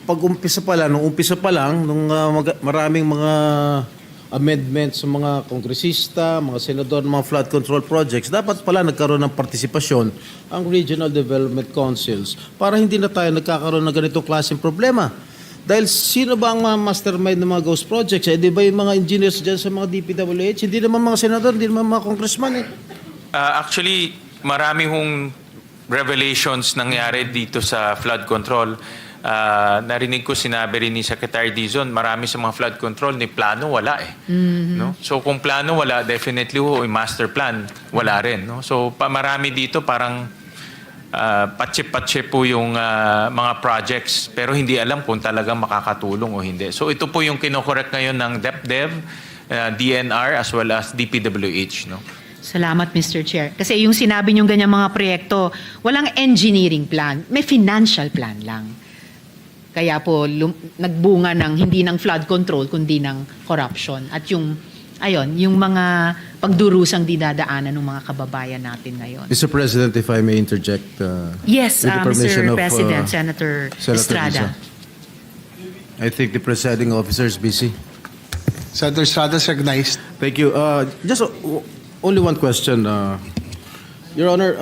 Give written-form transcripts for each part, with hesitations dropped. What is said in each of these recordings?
pag-umpisa pa lang, nung umpisa pa lang, nung maraming mga amendments sa mga kongresista, mga senador, mga flood control projects, dapat pala nagkaroon ng partisipasyon ang Regional Development Councils para hindi na tayo nagkakaroon ng ganitong klaseng problema. Dahil sino ba ang mga mastermind ng mga ghost projects? Eh, di ba yung mga engineers dyan sa mga DPWH? Hindi naman mga senador, hindi naman mga congressman eh. Actually, marami hong revelations nangyari dito sa flood control. Narinig ko, sinabi rin ni Secretary Dizon, marami sa mga flood control ni plano wala eh. No? So kung plano wala, definitely yung master plan wala rin. No? So marami dito parang patse-patse po yung mga projects pero hindi alam kung talagang makakatulong o hindi. So ito po yung kinokorek ngayon ng DepDev, DNR as well as DPWH. No? Salamat, Mr. Chair. Kasi yung sinabi niyong ganyang mga proyekto, walang engineering plan, may financial plan lang. Kaya po nagbunga ng hindi ng flood control kundi ng corruption at yung mga pagdurusang dinadaanan ng mga kababayan natin ngayon. Mr. President, if I may interject. Yes, with the permission Mr. of, President, Senator Estrada. Risa. I think the presiding officer is busy. Senator Estrada is recognized. Thank you. Just only one question, Your Honor.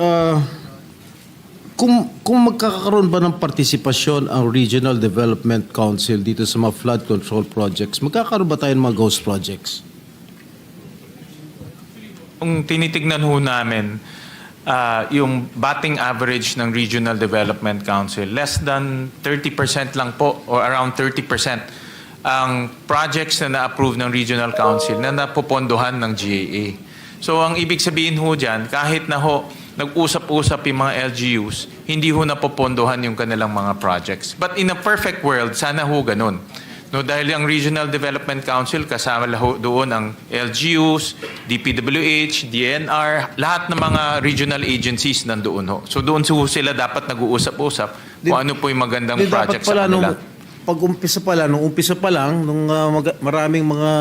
Kung magkakaroon ba ng partisipasyon ang Regional Development Council dito sa mga flood control projects, magkakaroon ba tayo ng mga ghost projects? Kung tinitignan ho namin, yung batting average ng Regional Development Council, less than 30% lang po or around 30% ang projects na na-approve ng Regional Council na napopondohan ng GAA. So ang ibig sabihin ho dyan, kahit na ho nag-usap-usap yung mga LGUs, hindi ho napopondohan yung kanilang mga projects. But in a perfect world, sana ho ganun. No, dahil ang Regional Development Council, kasama doon ang LGUs, DPWH, DNR, lahat ng mga regional agencies nandoon ho. So doon sila dapat nag-uusap-usap kung ano po yung magandang project sa kanila. Pag-umpisa pa lang, nung maraming mga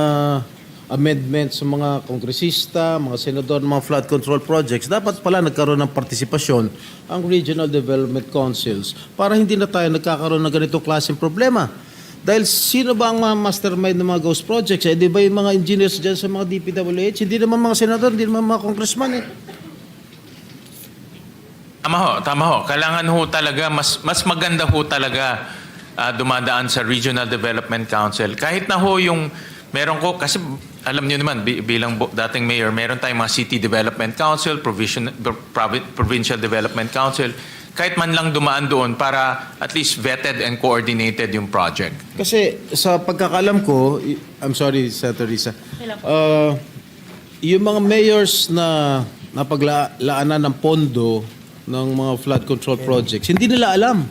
amendments sa mga kongresista, mga senador, mga flood control projects, dapat pala nagkaroon ng partisipasyon ang Regional Development Councils para hindi na tayo nagkakaroon ng ganitong klaseng problema. Dahil sino ba ang mga mastermind ng mga ghost projects? Eh, di ba yung mga engineers dyan sa mga DPWH? Hindi naman mga senador, hindi naman mga congressman eh. Tama ho. Kailangan ho talaga, mas maganda ho talaga dumadaan sa Regional Development Council. Kahit na ho yung meron ko, kasi alam niyo naman, bilang dating mayor, meron tayong mga City Development Council, Provincial Development Council, kahit man lang dumaan doon para at least vetted and coordinated yung project. Kasi sa pagkakalam ko, I'm sorry, Senator Risa, yung mga mayors na napaglaanan ng pondo ng mga flood control projects, hindi nila alam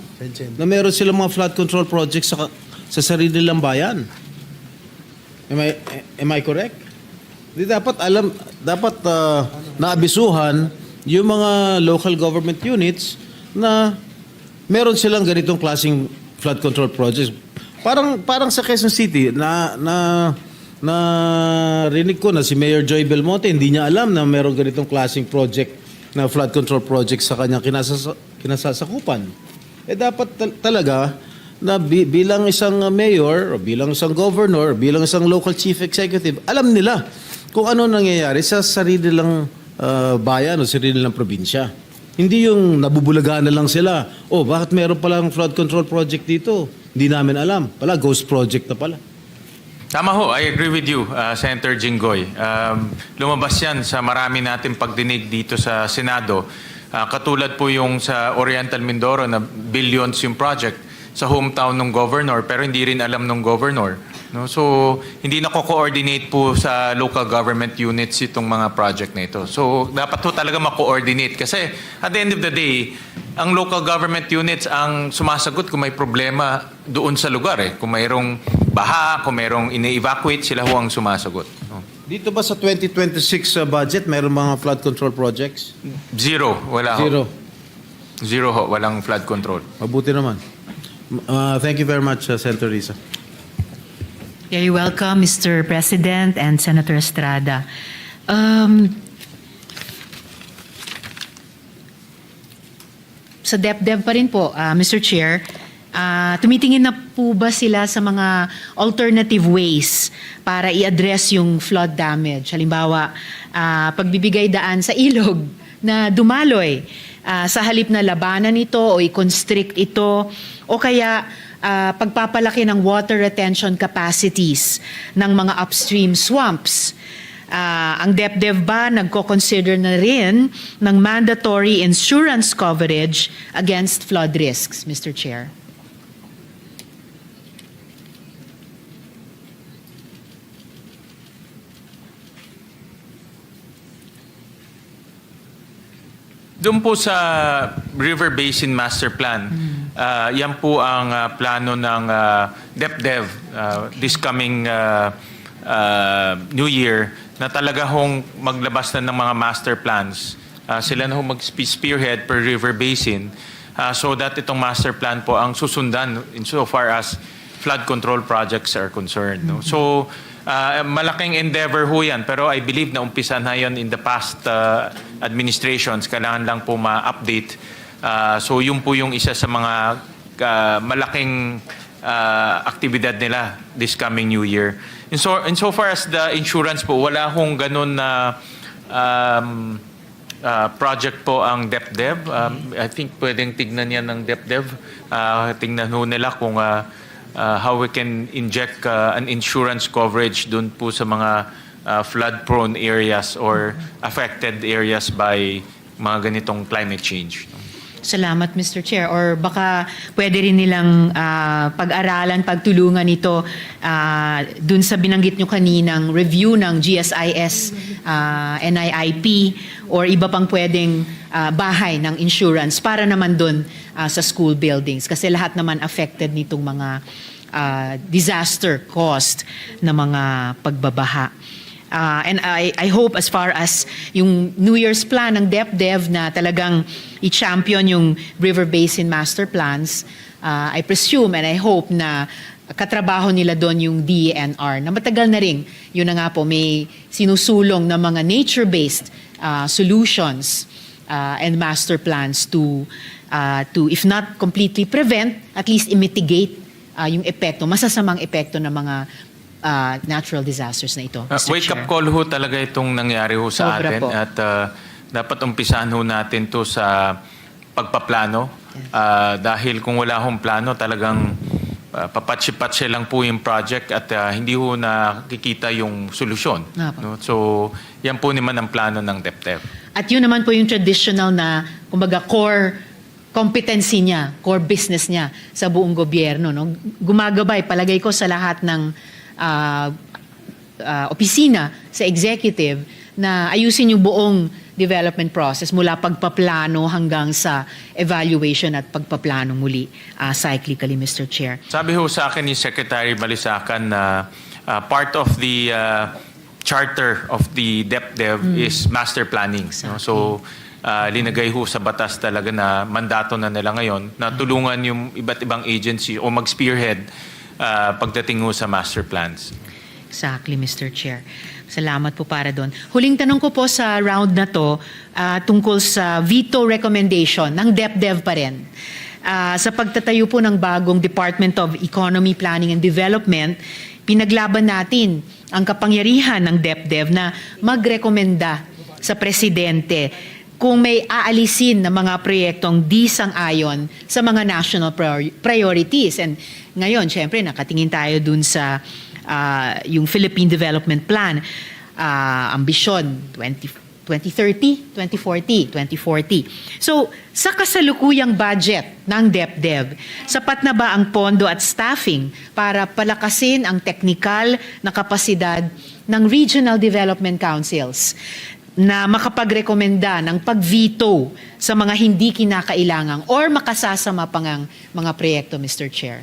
na meron silang mga flood control projects sa sarili nilang bayan. Am I correct? Di dapat alam, dapat naabisuhan yung mga local government units na meron silang ganitong klaseng flood control projects. Parang sa Quezon City na rinig ko na si Mayor Joy Belmonte hindi niya alam na meron ganitong klaseng project na flood control project sa kanyang kinasasakupan. Eh dapat talaga na bilang isang mayor, o bilang isang governor, o bilang isang local chief executive, alam nila kung ano nangyayari sa sarili nilang bayan o sarili nilang probinsya. Hindi yung nabubulagaan na lang sila, oh, bakit meron palang flood control project dito? Hindi namin alam. Pala, ghost project na pala. Tama ho, I agree with you, Senator Jinggoy. Lumabas yan sa marami natin pagdinig dito sa Senado. Katulad po yung sa Oriental Mindoro na billions yung project sa hometown ng governor pero hindi rin alam ng governor. No? So, hindi na ko-coordinate po sa local government units itong mga project na ito. So, dapat po talaga ma-coordinate kasi at the end of the day, ang local government units ang sumasagot kung may problema doon sa lugar. Kung mayroong baha, kung mayroong ine-evacuate, sila ho ang sumasagot. No? Dito ba sa 2026 budget, mayroong mga flood control projects? Zero. Wala ho. Zero ho. Walang flood control. Mabuti naman. Thank you very much, Senator Risa. Very welcome, Mr. President and Senator Estrada. Sa DepDev pa rin po, Mr. Chair, Tumitingin na po ba sila sa mga alternative ways para i-address yung flood damage? Halimbawa, pagbibigay daan sa ilog na dumaloy, sa halip na labanan ito o i-constrict ito, o kaya pagpapalaki ng water retention capacities ng mga upstream swamps. Ang DepDev ba nagko-consider na rin ng mandatory insurance coverage against flood risks, Mr. Chair? Doon po sa River Basin Master Plan, yan po ang plano ng DepDev this coming New Year na talaga hong maglabas na ng mga master plans. Sila na hong mag-spearhead per river basin so that itong master plan po ang susundan insofar as flood control projects are concerned. No? So, malaking endeavor ho yan, pero I believe na umpisa na yan in the past administrations. Kailangan lang po ma-update. So, yun po yung isa sa mga malaking aktibidad nila this coming New Year. Insofar as the insurance po, wala hong ganun na project po ang DepDev. I think pwedeng tignan yan ng DepDev. Tignan ho nila kung how we can inject an insurance coverage dun po sa mga flood-prone areas or affected areas by mga ganitong climate change. Salamat, Mr. Chair. Or baka pwede rin nilang pag-aralan, pagtulungan ito dun sa binanggit nyo kaninang review ng GSIS, NIIP, or iba pang pwedeng bahay ng insurance para naman dun sa school buildings. Kasi lahat naman affected nitong mga disaster caused na mga pagbabaha. And I hope as far as yung New Year's plan ng DepDev na talagang i-champion yung River Basin Master Plans, I presume and I hope na katrabaho nila doon yung DENR na matagal na rin. Yun na nga po, may sinusulong na mga nature-based solutions and master plans to if not completely prevent, at least i-mitigate yung epekto, masasamang epekto ng mga natural disasters na ito. Wake-up call ho talaga itong nangyari ho sa Sobra atin po. at dapat umpisahan ho natin to sa pagpaplano dahil kung wala hong plano talagang papatsi-patsi lang po yung project at hindi ho nakikita yung solusyon. No? So yan po naman ang plano ng DepDev. At yun naman po yung traditional na, kumbaga, core competency niya, core business niya sa buong gobyerno. No? Gumagabay, palagay ko, sa lahat ng opisina sa executive na ayusin yung buong development process mula pagpaplano hanggang sa evaluation at pagpaplano muli cyclically, Mr. Chair. Sabi ho sa akin ni Secretary Balisacan na part of the charter of the DepDev is master planning. No? So, linagay ho sa batas talaga na mandato na nila ngayon na tulungan yung iba't ibang agency o mag-spearhead pagdating ho sa master plans. Exactly, Mr. Chair. Salamat po para doon. Huling tanong ko po sa round na to tungkol sa veto recommendation ng DepDev pa rin. Sa pagtatayo po ng bagong Department of Economy, Planning and Development, pinaglaban natin ang kapangyarihan ng DepDev na magrekomenda sa Presidente kung may aalisin na mga proyektong di sang-ayon sa mga national priorities. And ngayon, syempre, nakatingin tayo dun sa yung Philippine Development Plan, ambisyon 2030, 2040, 2040. So, sa kasalukuyang budget ng DepDev, sapat na ba ang pondo at staffing para palakasin ang teknikal na kapasidad ng Regional Development Councils na makapagrekomenda ng pag-veto sa mga hindi kinakailangang or makasasama pang ang mga proyekto, Mr. Chair?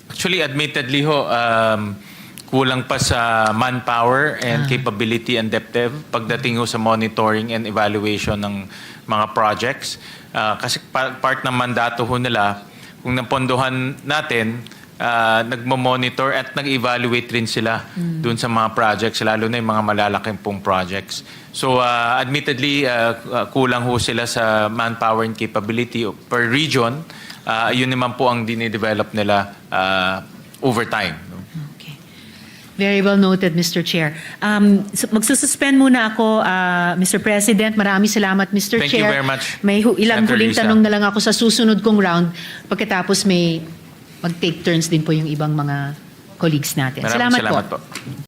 Actually, admittedly ho, kulang pa sa manpower and capability and DepDev pagdating ho sa monitoring and evaluation ng mga projects. Kasi part ng mandato ho nila, kung napondohan natin, nagmo-monitor at nag-evaluate rin sila dun sa mga projects, lalo na yung mga malalaking pong projects. So admittedly, kulang ho sila sa manpower and capability per region. Yun naman po ang dinidevelop nila over time. No? Okay. Very well noted, Mr. Chair. Magsususpend muna ako, Mr. President. Maraming salamat, Mr. Thank you Chair. very much, May ilang Senator huling Risa. tanong na lang ako sa susunod kong round. Pagkatapos may mag-take turns din po yung ibang mga colleagues natin. Maraming salamat po.